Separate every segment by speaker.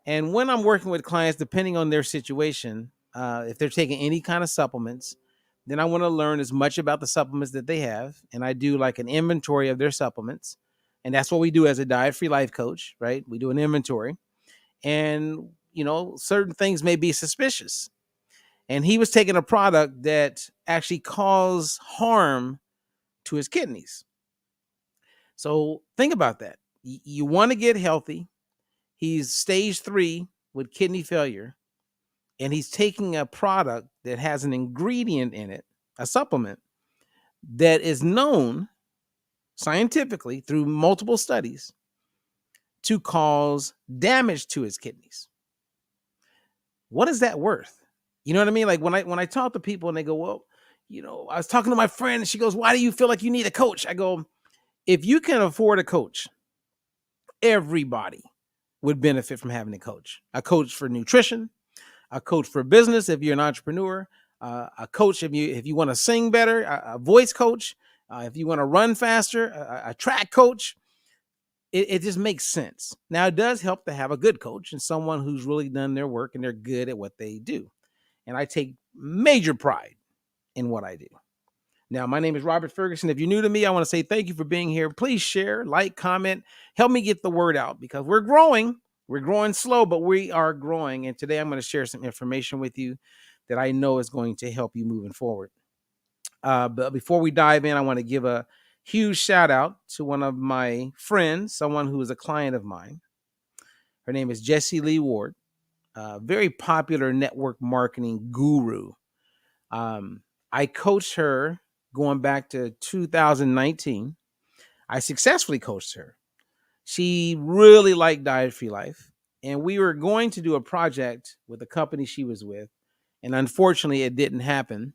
Speaker 1: And when I'm working with clients, depending on their situation, if they're taking any kind of supplements, then I want to learn as much about the supplements that they have. And I do like an inventory of their supplements. And that's what we do as a diet-free life coach, right? We do an inventory. And, certain things may be suspicious. And he was taking a product that actually caused harm to his kidneys. So think about that. You want to get healthy. He's stage 3 with kidney failure, and he's taking a product that has an ingredient in it, a supplement that is known scientifically through multiple studies to cause damage to his kidneys. What is that worth? You know what I mean? Like when I talk to people and they go, well, I was talking to my friend and she goes, why do you feel like you need a coach? I go, if you can afford a coach, everybody would benefit from having a coach for nutrition, a coach for business if you're an entrepreneur, a coach if you want to sing better, a voice coach, if you want to run faster, a track coach. It just makes sense. Now, it does help to have a good coach and someone who's really done their work and they're good at what they do. And I take major pride in what I do. Now, my name is Robert Ferguson. If you're new to me, I want to say thank you for being here. Please share, like, comment, help me get the word out because we're growing. We're growing slow, but we are growing. And today I'm going to share some information with you that I know is going to help you moving forward. But before we dive in, I want to give a huge shout out to one of my friends, someone who is a client of mine. Her name is Jessie Lee Ward, a very popular network marketing guru. I coached her going back to 2019. I successfully coached her. She really liked diet-free life. And we were going to do a project with the company she was with. And unfortunately, it didn't happen.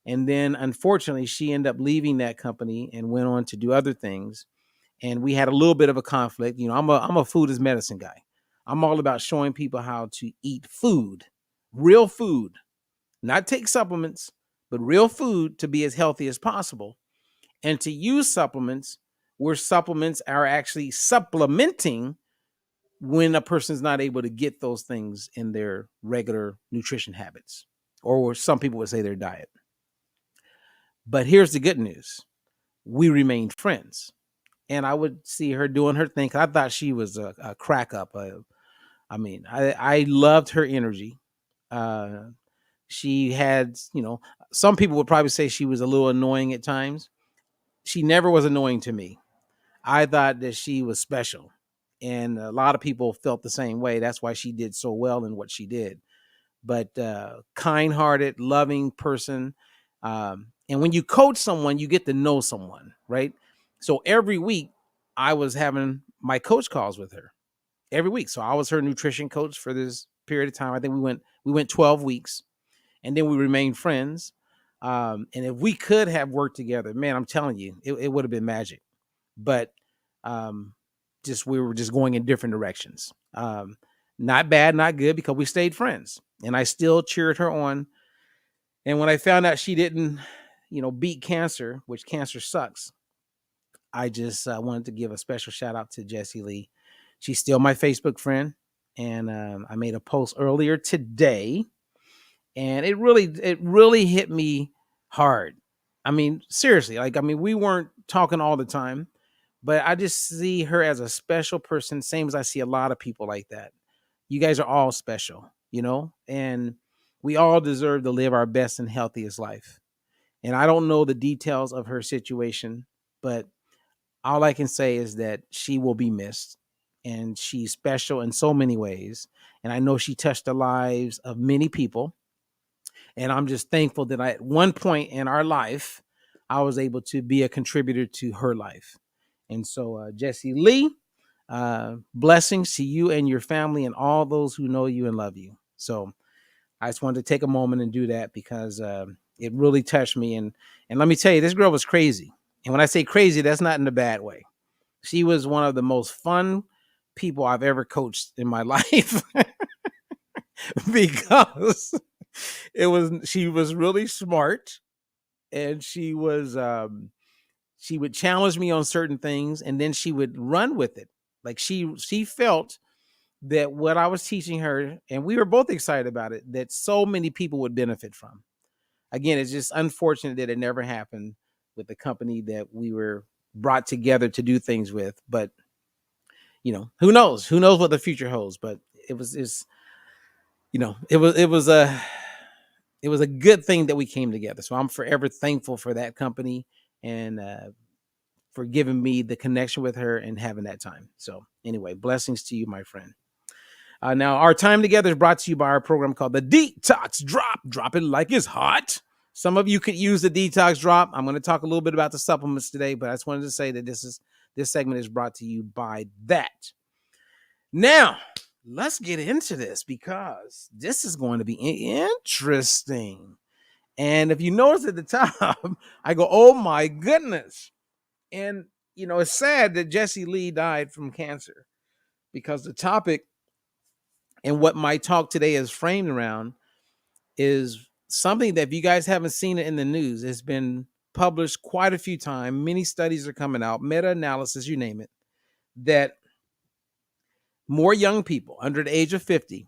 Speaker 1: And then, unfortunately, she ended up leaving that company and went on to do other things. And we had a little bit of a conflict. I'm a food is medicine guy. I'm all about showing people how to eat food, real food, not take supplements, but real food to be as healthy as possible. And to use supplements where supplements are actually supplementing when a person's not able to get those things in their regular nutrition habits, or some people would say their diet. But here's the good news. We remained friends. And I would see her doing her thing. I thought she was a crack up. I loved her energy. She had, some people would probably say she was a little annoying at times. She never was annoying to me. I thought that she was special. And a lot of people felt the same way. That's why she did so well in what she did. But kind-hearted, loving person. And when you coach someone, you get to know someone, right? So every week I was having my coach calls with her every week. So I was her nutrition coach for this period of time. I think we went 12 weeks and then we remained friends. And if we could have worked together, man, I'm telling you, it would have been magic. But we were just going in different directions. Not bad, not good, because we stayed friends and I still cheered her on. And when I found out she didn't, beat cancer, which cancer sucks, I just wanted to give a special shout out to Jessie Lee. She's still my Facebook friend. And I made a post earlier today and it really hit me hard. I mean, seriously, we weren't talking all the time, but I just see her as a special person. Same as I see a lot of people like that. You guys are all special, and we all deserve to live our best and healthiest life. And I don't know the details of her situation, but all I can say is that she will be missed and she's special in so many ways. And I know she touched the lives of many people. And I'm just thankful that at one point in our life, I was able to be a contributor to her life. And so, Jessie Lee, blessings to you and your family and all those who know you and love you. So I just wanted to take a moment and do that because it really touched me. And let me tell you, this girl was crazy. And when I say crazy, that's not in a bad way. She was one of the most fun people I've ever coached in my life because she was really smart and she would challenge me on certain things and then she would run with it. Like she felt that what I was teaching her, and we were both excited about it, that so many people would benefit from. Again, it's just unfortunate that it never happened with the company that we were brought together to do things with. But who knows? Who knows what the future holds? But it was a good thing that we came together. So I'm forever thankful for that company and for giving me the connection with her and having that time. So anyway, blessings to you, my friend. Now, our time together is brought to you by our program called the Detox Drop. Drop it like it's hot. Some of you could use the Detox Drop. I'm going to talk a little bit about the supplements today, but I just wanted to say that this segment is brought to you by that. Now, let's get into this because this is going to be interesting. And if you notice at the top, I go, oh my goodness. And, it's sad that Jesse Lee died from cancer because the topic and what my talk today is framed around is something that if you guys haven't seen it in the news, it's been published quite a few times. Many studies are coming out, meta-analysis, you name it, that more young people under the age of 50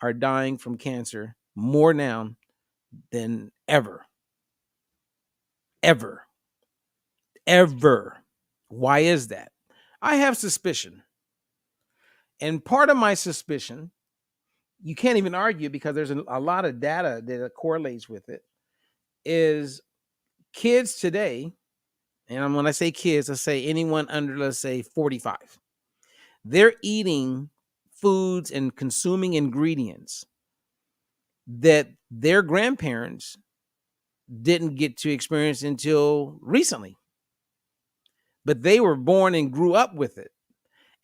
Speaker 1: are dying from cancer more now than ever. Ever. Why is that? I have suspicion. And part of my suspicion, you can't even argue because there's a lot of data that correlates with it, is kids today, and when I say kids, I say anyone under, let's say, 45. They're eating foods and consuming ingredients that their grandparents didn't get to experience until recently. But they were born and grew up with it.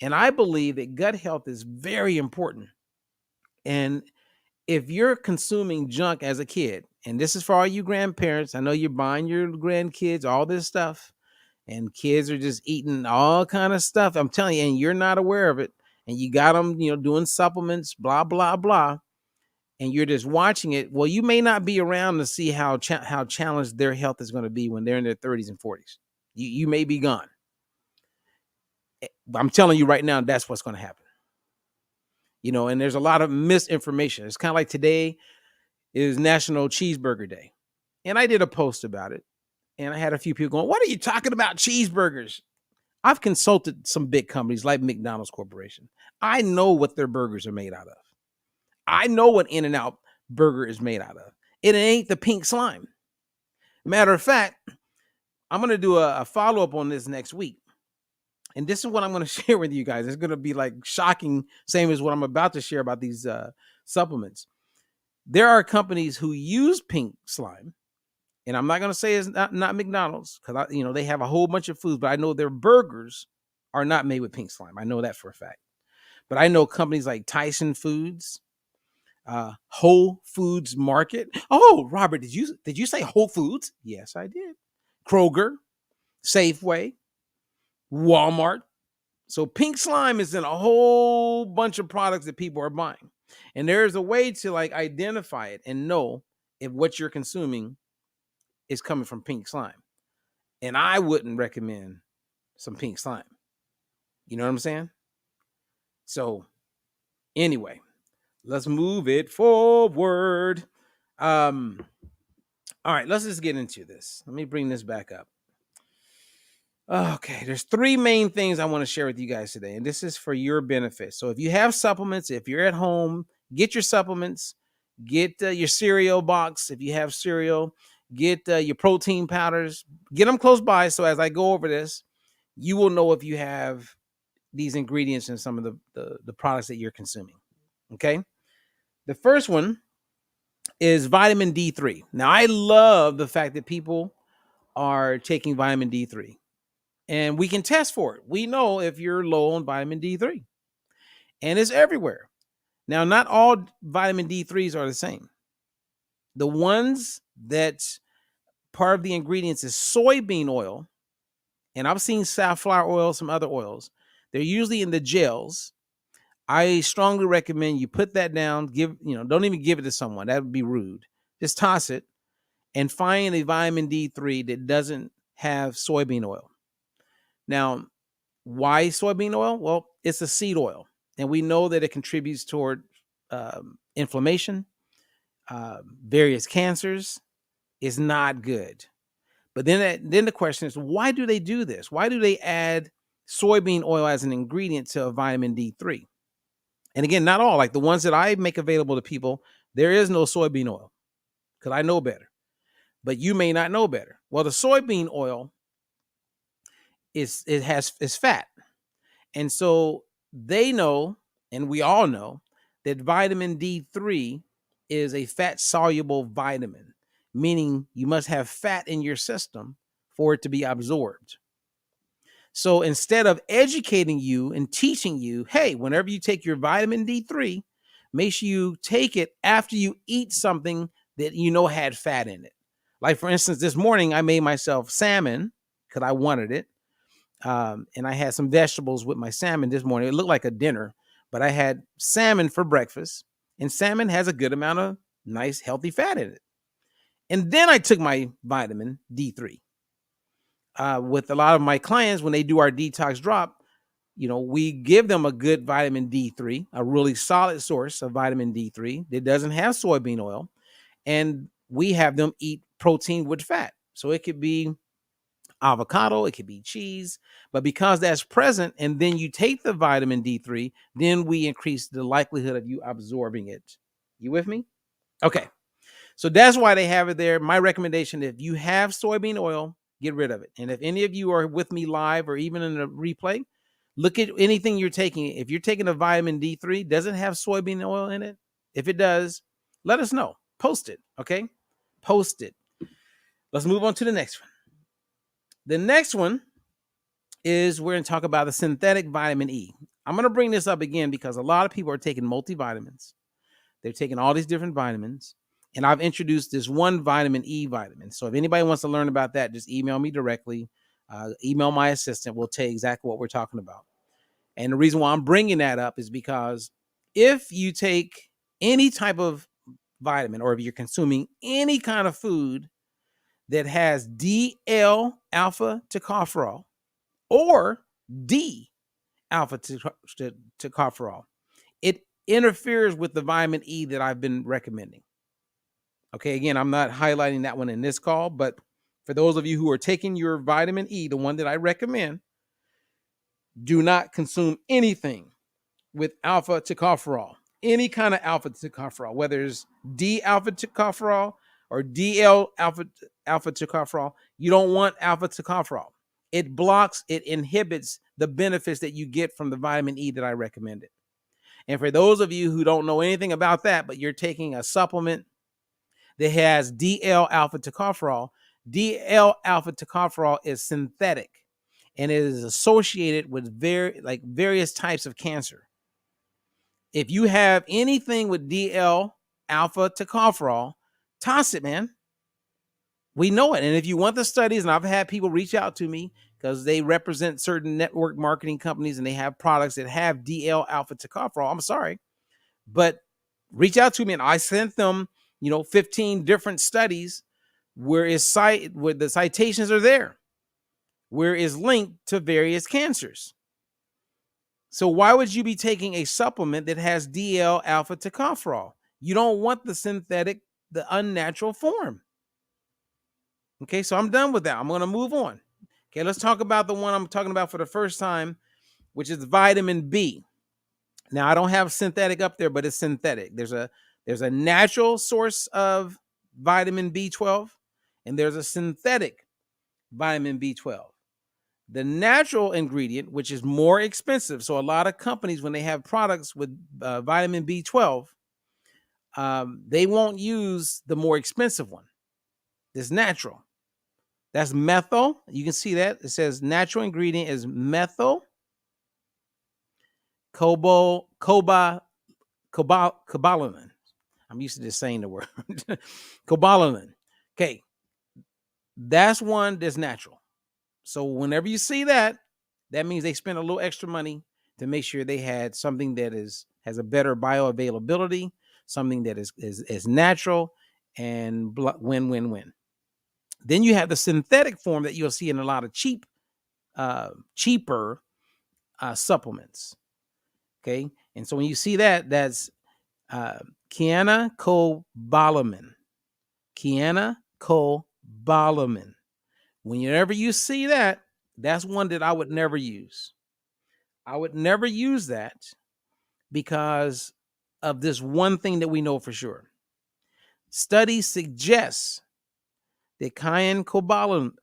Speaker 1: And I believe that gut health is very important. And if you're consuming junk as a kid, and this is for all you grandparents, I know you're buying your grandkids all this stuff, and kids are just eating all kind of stuff. I'm telling you, and you're not aware of it, and you got them, doing supplements, blah, blah, blah, and you're just watching it. Well, you may not be around to see how challenged their health is going to be when they're in their 30s and 40s. You may be gone. I'm telling you right now, that's what's going to happen. And there's a lot of misinformation. It's kind of like today is National Cheeseburger Day. And I did a post about it. And I had a few people going, what are you talking about cheeseburgers? I've consulted some big companies like McDonald's Corporation. I know what their burgers are made out of. I know what In-N-Out burger is made out of. It ain't the pink slime. Matter of fact, I'm going to do a follow-up on this next week. And this is what I'm going to share with you guys. It's going to be like shocking, same as what I'm about to share about these supplements. There are companies who use pink slime, and I'm not going to say it's not McDonald's because they have a whole bunch of foods, but I know their burgers are not made with pink slime. I know that for a fact. But I know companies like Tyson Foods, Whole Foods Market. Oh, Robert, did you say Whole Foods? Yes, I did. Kroger, Safeway, Walmart. So pink slime is in a whole bunch of products that people are buying. And there's a way to identify it and know if what you're consuming is coming from pink slime. And I wouldn't recommend some pink slime. You know what I'm saying? So anyway, let's move it forward. All right, let's just get into this. Let me bring this back up. Okay, there's three main things I want to share with you guys today, and this is for your benefit. So if you have supplements, if you're at home, get your supplements, get your cereal box. If you have cereal, get your protein powders, get them close by. So as I go over this, you will know if you have these ingredients in some of the products that you're consuming. Okay. The first one is vitamin D3. Now, I love the fact that people are taking vitamin D3. And we can test for it. We know if you're low on vitamin D3. And it's everywhere. Now, not all vitamin D3s are the same. The ones that's part of the ingredients is soybean oil. And I've seen safflower oil, some other oils. They're usually in the gels. I strongly recommend you put that down. Don't even give it to someone. That would be rude. Just toss it and find a vitamin D3 that doesn't have soybean oil. Now, why soybean oil? Well, it's a seed oil. and we know that it contributes toward inflammation, various cancers, is not good. But then the question is, why do they do this? Why do they add soybean oil as an ingredient to a vitamin D3? And again, not all, like the ones that I make available to people, there is no soybean oil because I know better. But you may not know better. Well, the soybean oil is fat. And so they know, and we all know, that vitamin D3 is a fat soluble vitamin, meaning you must have fat in your system for it to be absorbed. So instead of educating you and teaching you, hey, whenever you take your vitamin D3, make sure you take it after you eat something that you know had fat in it. Like, for instance, this morning I made myself salmon because I wanted it. And I had some vegetables with my salmon this morning. It looked like a dinner, but I had salmon for breakfast, and salmon has a good amount of nice, healthy fat in it. And then I took my vitamin D3. With a lot of my clients, when they do our Detox Drop, we give them a good vitamin D3, a really solid source of vitamin D3 that doesn't have soybean oil. And we have them eat protein with fat. So it could be avocado, it could be cheese, but because that's present, and then you take the vitamin D3, then we increase the likelihood of you absorbing it. You with me? Okay. So that's why they have it there. My recommendation, if you have soybean oil, get rid of it. And if any of you are with me live or even in the replay, look at anything you're taking. If you're taking a vitamin D3, does it have soybean oil in it? If it does, let us know. Post it, okay? Post it. Let's move on to the next one. The next one is we're going to talk about the synthetic vitamin E. I'm going to bring this up again because a lot of people are taking multivitamins. They're taking all these different vitamins. And I've introduced this one vitamin E vitamin. So if anybody wants to learn about that, just email me directly. Email my assistant. We'll tell you exactly what we're talking about. And the reason why I'm bringing that up is because if you take any type of vitamin, or if you're consuming any kind of food that has DL alpha tocopherol or D alpha tocopherol, it interferes with the vitamin E that I've been recommending. Okay, again, I'm not highlighting that one in this call, but for those of you who are taking your vitamin E, the one that I recommend, do not consume anything with alpha tocopherol, any kind of alpha tocopherol, whether it's D alpha tocopherol or DL alpha tocopherol. You don't want alpha tocopherol. It blocks, it inhibits the benefits that you get from the vitamin E that I recommended. And for those of you who don't know anything about that, but you're taking a supplement that has DL alpha tocopherol, DL alpha tocopherol is synthetic, and it is associated with various types of cancer. If you have anything with DL alpha tocopherol, toss it, man. We know it. And if you want the studies, and I've had people reach out to me because they represent certain network marketing companies and they have products that have DL alpha tocopherol. I'm sorry, but reach out to me and I sent them, 15 different studies where the citations are there, where is linked to various cancers. So why would you be taking a supplement that has DL alpha tocopherol? You don't want the synthetic, the unnatural form. Okay, so I'm done with that. I'm going to move on. Okay, let's talk about the one I'm talking about for the first time, which is vitamin B. Now, I don't have synthetic up there, but it's synthetic. There's a natural source of vitamin B12, and there's a synthetic vitamin B12. The natural ingredient, which is more expensive, so a lot of companies, when they have products with vitamin B12, they won't use the more expensive one. It's natural. That's methyl. You can see that. It says natural ingredient is methyl cobalamin. I'm used to just saying the word. Cobalamin. Okay. That's one that's natural. So whenever you see that, that means they spent a little extra money to make sure they had something that has a better bioavailability, something that is natural, and win. Then you have the synthetic form that you'll see in a lot of cheaper supplements. Okay. And so when you see that, that's Kiana cobalamin. Kiana cobalamin. Whenever you see that, that's one that I would never use. I would never use that because of this one thing that we know for sure. Studies suggest that cobalamin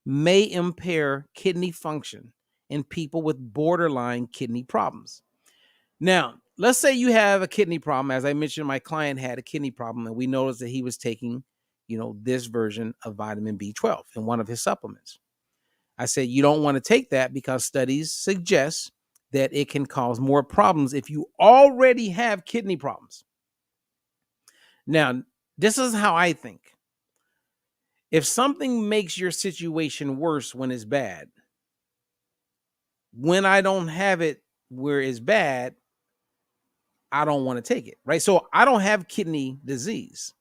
Speaker 1: may impair kidney function in people with borderline kidney problems. Now, let's say you have a kidney problem. As I mentioned, my client had a kidney problem, and we noticed that he was taking, this version of vitamin B12 in one of his supplements. I said, you don't want to take that because studies suggest that it can cause more problems if you already have kidney problems. Now, this is how I think. If something makes your situation worse when it's bad, when I don't have it where it's bad, I don't want to take it, right? So I don't have kidney disease.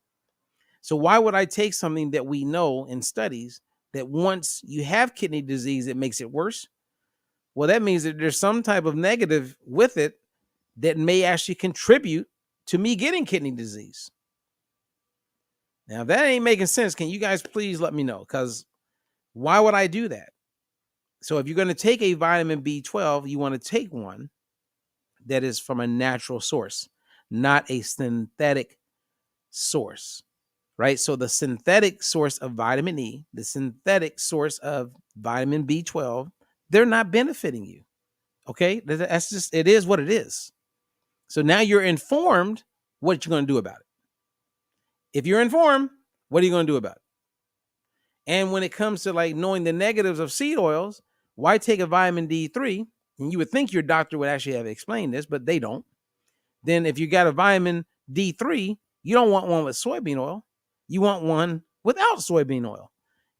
Speaker 1: So why would I take something that we know in studies that once you have kidney disease, it makes it worse? Well, that means that there's some type of negative with it that may actually contribute to me getting kidney disease. Now, if that ain't making sense, can you guys please let me know? Because why would I do that? So if you're going to take a vitamin B12, you want to take one that is from a natural source, not a synthetic source, right? So the synthetic source of vitamin E, the synthetic source of vitamin B12, they're not benefiting you. Okay? That's just, it is what it is. So now you're informed what you're going to do about it. If you're informed, what are you going to do about it? And when it comes to like knowing the negatives of seed oils, why take a vitamin D3? And you would think your doctor would actually have explained this, but they don't. Then if you got a vitamin D3, you don't want one with soybean oil. You want one without soybean oil.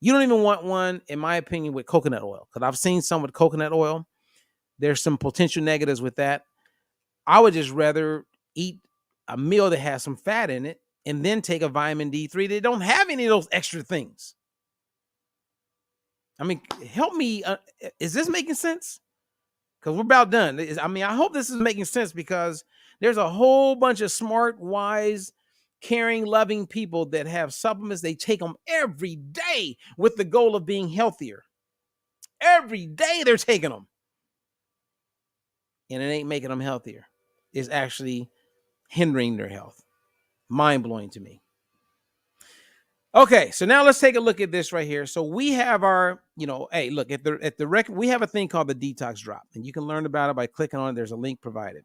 Speaker 1: You don't even want one, in my opinion, with coconut oil, because I've seen some with coconut oil. There's some potential negatives with that. I would just rather eat a meal that has some fat in it and then take a vitamin D3 that don't have any of those extra things. I mean, help me. Is this making sense? Because we're about done. I mean, I hope this is making sense, because there's a whole bunch of smart, wise, caring, loving people that have supplements. They take them every day with the goal of being healthier. Every day they're taking them. And it ain't making them healthier. It's actually hindering their health. Mind-blowing to me. Okay, so now let's take a look at this right here. So we have our, hey, look, at the record, we have a thing called the Detox Drop, and you can learn about it by clicking on it. There's a link provided.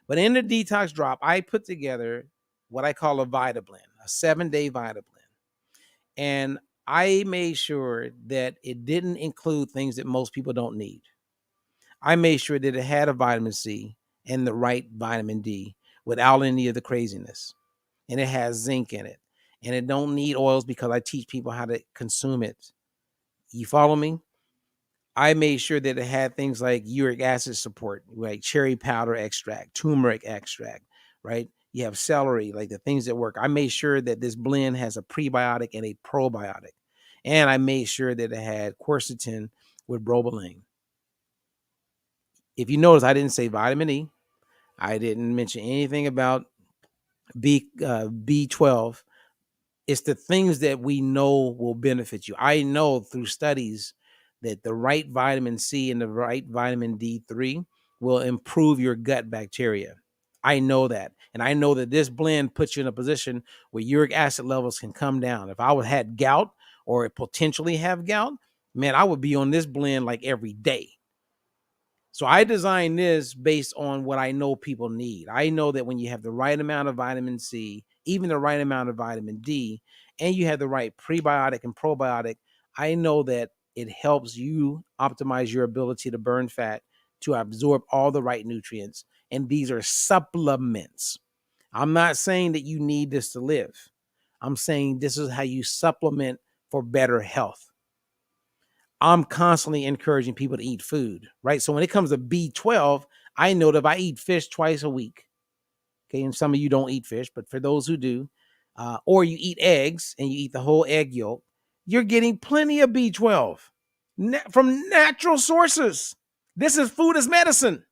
Speaker 1: But in the Detox Drop, I put together what I call a Vitablend, a 7-day Vitablend. And I made sure that it didn't include things that most people don't need. I made sure that it had a vitamin C and the right vitamin D without any of the craziness. And it has zinc in it. And it don't need oils because I teach people how to consume it. You follow me? I made sure that it had things like uric acid support, like cherry powder extract, turmeric extract, right? You have celery, like the things that work. I made sure that this blend has a prebiotic and a probiotic. And I made sure that it had quercetin with bromoline. If you notice, I didn't say vitamin E. I didn't mention anything about B12. It's the things that we know will benefit you. I know through studies that the right vitamin C and the right vitamin D3 will improve your gut bacteria. I know that. And I know that this blend puts you in a position where uric acid levels can come down. If I would had gout or potentially have gout, man, I would be on this blend like every day. So I designed this based on what I know people need. I know that when you have the right amount of vitamin C, even the right amount of vitamin D, and you have the right prebiotic and probiotic, I know that it helps you optimize your ability to burn fat, to absorb all the right nutrients. And these are supplements. I'm not saying that you need this to live. I'm saying this is how you supplement for better health. I'm constantly encouraging people to eat food, right? So when it comes to B12, I know that if I eat fish twice a week, okay, and some of you don't eat fish, but for those who do, or you eat eggs and you eat the whole egg yolk, you're getting plenty of B12 from natural sources. This is food as medicine.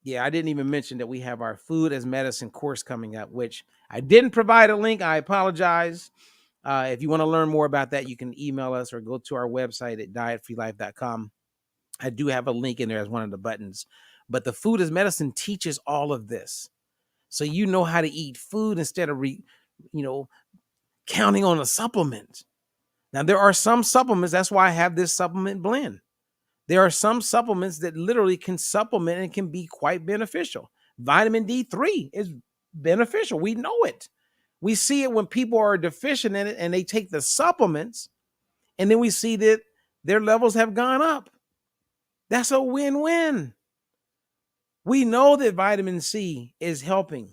Speaker 1: Yeah, I didn't even mention that we have our food as medicine course coming up, which I didn't provide a link. I apologize. If you want to learn more about that, you can email us or go to our website at dietfreelife.com. I do have a link in there as one of the buttons. But the food as medicine teaches all of this. So you know how to eat food instead of counting on a supplement. Now there are some supplements, that's why I have this supplement blend. There are some supplements that literally can supplement and can be quite beneficial. Vitamin D3 is beneficial. We know it. We see it when people are deficient in it and they take the supplements, and then we see that their levels have gone up. That's a win-win. We know that vitamin C is helping.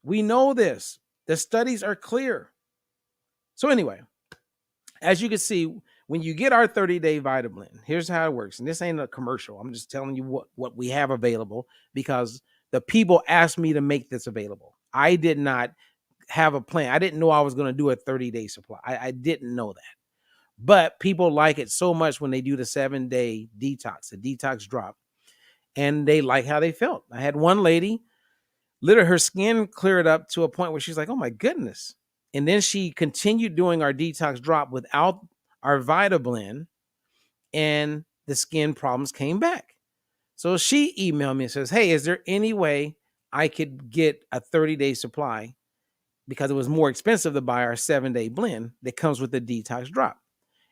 Speaker 1: We know this. The studies are clear. So anyway, as you can see, when you get our 30-day Vitablend, here's how it works. And this ain't a commercial. I'm just telling you what we have available because the people asked me to make this available. I did not have a plan. I didn't know I was going to do a 30-day supply. I didn't know that. But people like it so much when they do the 7-day detox, the detox drop, and they like how they felt. I had one lady, literally her skin cleared up to a point where she's like, oh my goodness. And then she continued doing our detox drop without our Vitablend, and the skin problems came back. So she emailed me and says, hey, is there any way I could get a 30-day supply? Because it was more expensive to buy our 7-day blend that comes with the detox drop.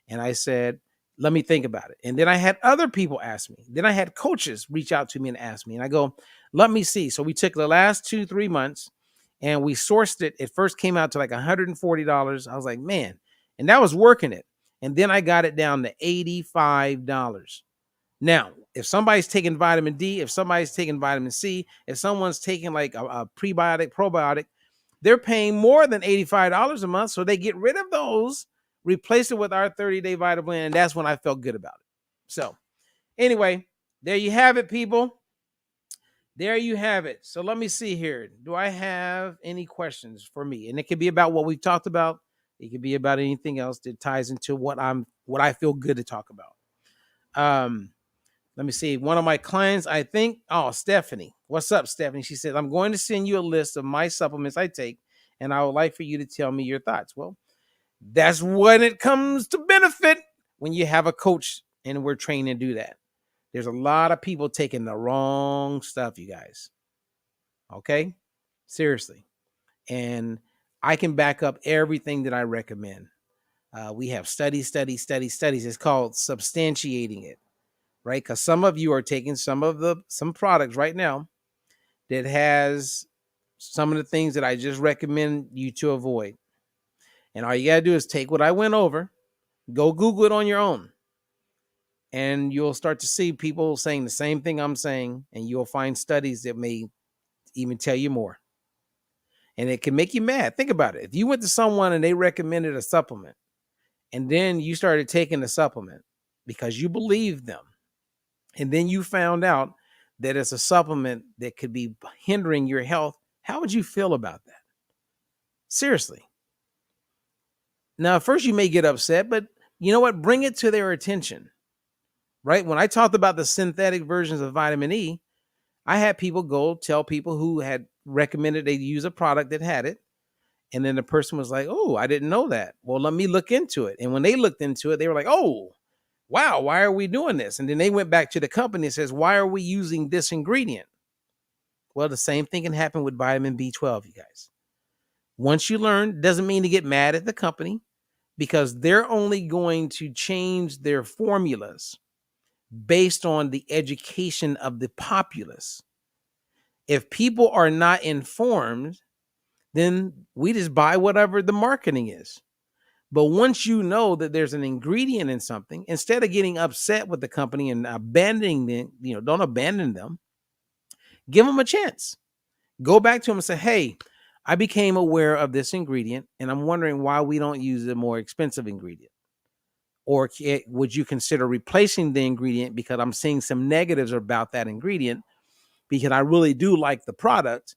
Speaker 1: And I said, let me think about it. And then I had other people ask me. Then I had coaches reach out to me and ask me. And I go, let me see. So we took the last 2-3 months and we sourced it. It first came out to like $140. I was like, man, and that was working it. And then I got it down to $85. Now, if somebody's taking vitamin D, if somebody's taking vitamin C, if someone's taking like a prebiotic, probiotic, they're paying more than $85 a month. So they get rid of those, replace it with our 30-day Vitablend, and that's when I felt good about it. So anyway, there you have it, people. There you have it. So let me see here. Do I have any questions for me? And it could be about what we've talked about. It could be about anything else that ties into what I feel good to talk about. Let me see. One of my clients, I think, Stephanie. What's up, Stephanie? She said, I'm going to send you a list of my supplements I take, and I would like for you to tell me your thoughts. Well, that's when it comes to benefit when you have a coach and we're trained to do that. There's a lot of people taking the wrong stuff, you guys. Okay? Seriously. And I can back up everything that I recommend. We have studies. It's called substantiating it, right? Because some of you are taking some products right now that has some of the things that I just recommend you to avoid. And all you got to do is take what I went over, go Google it on your own, and you'll start to see people saying the same thing I'm saying, and you'll find studies that may even tell you more. And it can make you mad. Think about it. If you went to someone and they recommended a supplement, and then you started taking the supplement because you believed them, and then you found out that it's a supplement that could be hindering your health, how would you feel about that? Seriously. Now, at first you may get upset, but you know what? Bring it to their attention, right? When I talked about the synthetic versions of vitamin E, I had people go tell people who had recommended they use a product that had it. And then the person was like, oh, I didn't know that. Well, let me look into it. And when they looked into it, they were like, oh, wow, why are we doing this? And then they went back to the company and says, why are we using this ingredient? Well, the same thing can happen with vitamin B12, you guys. Once you learn, doesn't mean to get mad at the company, because they're only going to change their formulas based on the education of the populace. If people are not informed, then we just buy whatever the marketing is. But once you know that there's an ingredient in something, instead of getting upset with the company and abandoning them, don't abandon them. Give them a chance. Go back to them and say, hey, I became aware of this ingredient, and I'm wondering why we don't use a more expensive ingredient. Or would you consider replacing the ingredient because I'm seeing some negatives about that ingredient, because I really do like the product,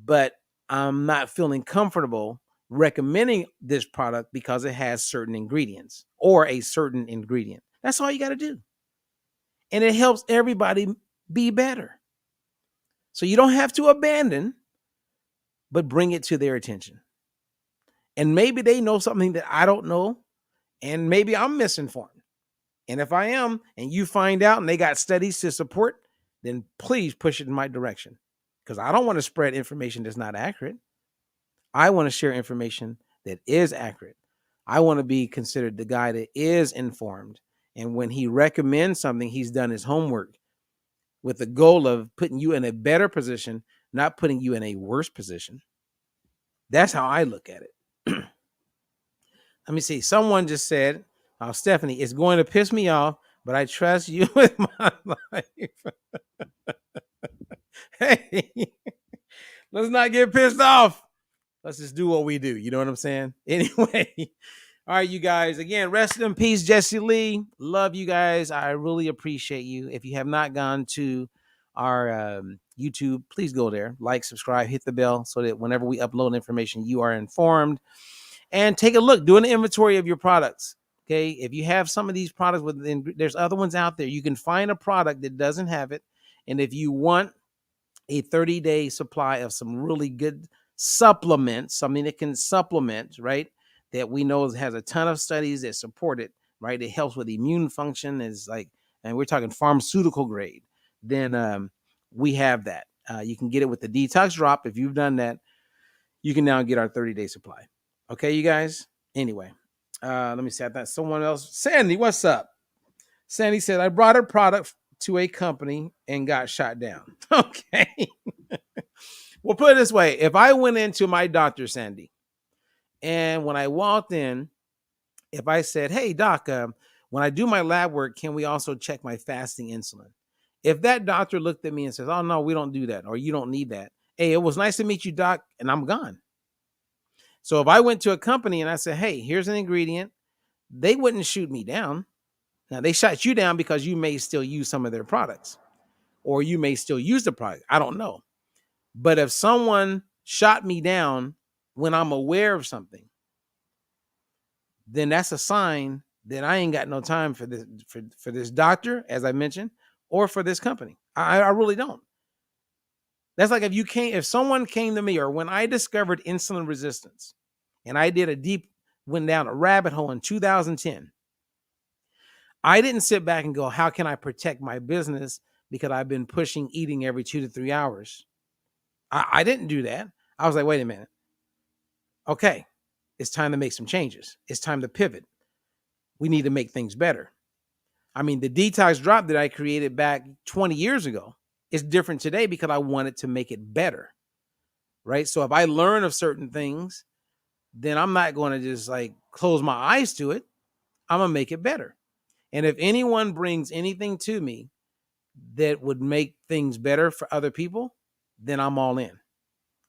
Speaker 1: but I'm not feeling comfortable recommending this product because it has certain ingredients or a certain ingredient. That's all you got to do. And it helps everybody be better. So you don't have to abandon, but bring it to their attention. And maybe they know something that I don't know, and maybe I'm misinformed. And if I am, and you find out and they got studies to support, then please push it in my direction, because I don't want to spread information that's not accurate. I want to share information that is accurate. I want to be considered the guy that is informed. And when he recommends something, he's done his homework with the goal of putting you in a better position, not putting you in a worse position. That's how I look at it. Let me see. Someone just said, Stephanie, it's going to piss me off, but I trust you with my life. Hey, let's not get pissed off. Let's just do what we do. You know what I'm saying? Anyway, all right, you guys. Again, rest in peace, Jesse Lee. Love you guys. I really appreciate you. If you have not gone to our YouTube, please go there, like, subscribe, hit the bell so that whenever we upload information, you are informed. And take a look, do an inventory of your products. Okay. If you have some of these products, there's other ones out there. You can find a product that doesn't have it. And if you want a 30-day supply of some really good supplements, something that can supplement, right, that we know has a ton of studies that support it, right? It helps with immune function, is like, and we're talking pharmaceutical grade, then we have that. You can get it with the Detox Drop. If you've done that, you can now get our 30-day supply. Okay, you guys? Anyway, let me see. I thought someone else. Sandy, what's up? Sandy said, I brought a product to a company and got shot down. Okay. Well, put it this way. If I went into my doctor, Sandy, and when I walked in, if I said, hey, doc, when I do my lab work, can we also check my fasting insulin? If that doctor looked at me and says, oh, no, we don't do that, or you don't need that. Hey, it was nice to meet you, doc, and I'm gone. So if I went to a company and I said, hey, here's an ingredient, they wouldn't shoot me down. Now, they shot you down because you may still use some of their products, or you may still use the product. I don't know. But if someone shot me down when I'm aware of something, then that's a sign that I ain't got no time for this, for this doctor, as I mentioned, or for this company. I really don't. That's like if someone came to me, or when I discovered insulin resistance and I went down a rabbit hole in 2010, I didn't sit back and go, how can I protect my business? Because I've been pushing eating every 2 to 3 hours. I didn't do that. I was like, wait a minute. Okay, it's time to make some changes. It's time to pivot. We need to make things better. I mean, the Detox Drop that I created back 20 years ago is different today because I wanted to make it better, right? So if I learn of certain things, then I'm not going to just like close my eyes to it. I'm going to make it better. And if anyone brings anything to me that would make things better for other people, then I'm all in.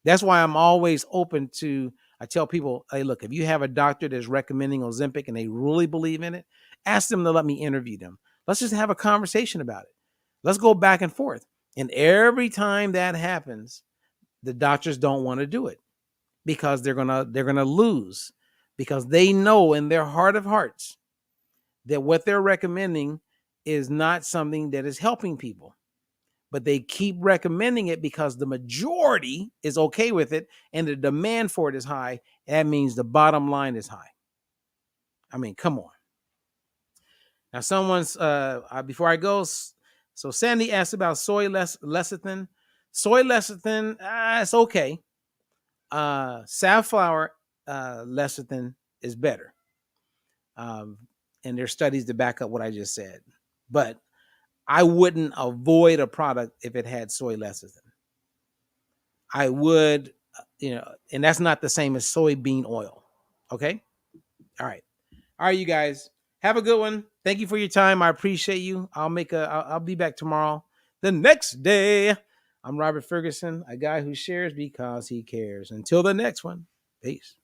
Speaker 1: That's why I'm always open to, I tell people, hey, look, if you have a doctor that's recommending Ozempic and they really believe in it, ask them to let me interview them. Let's just have a conversation about it. Let's go back and forth. And every time that happens, the doctors don't want to do it because they're gonna lose, because they know in their heart of hearts that what they're recommending is not something that is helping people. But they keep recommending it because the majority is okay with it and the demand for it is high. That means the bottom line is high. I mean, come on. Now, someone's, before I go, so Sandy asked about soy lecithin. Soy lecithin, it's okay. Safflower lecithin is better. And there's studies to back up what I just said. But I wouldn't avoid a product if it had soy lecithin. I would, and that's not the same as soybean oil. Okay. All right. All right, you guys have a good one. Thank you for your time. I appreciate you. I'll be back tomorrow. The next day, I'm Robert Ferguson, a guy who shares because he cares. Until the next one. Peace.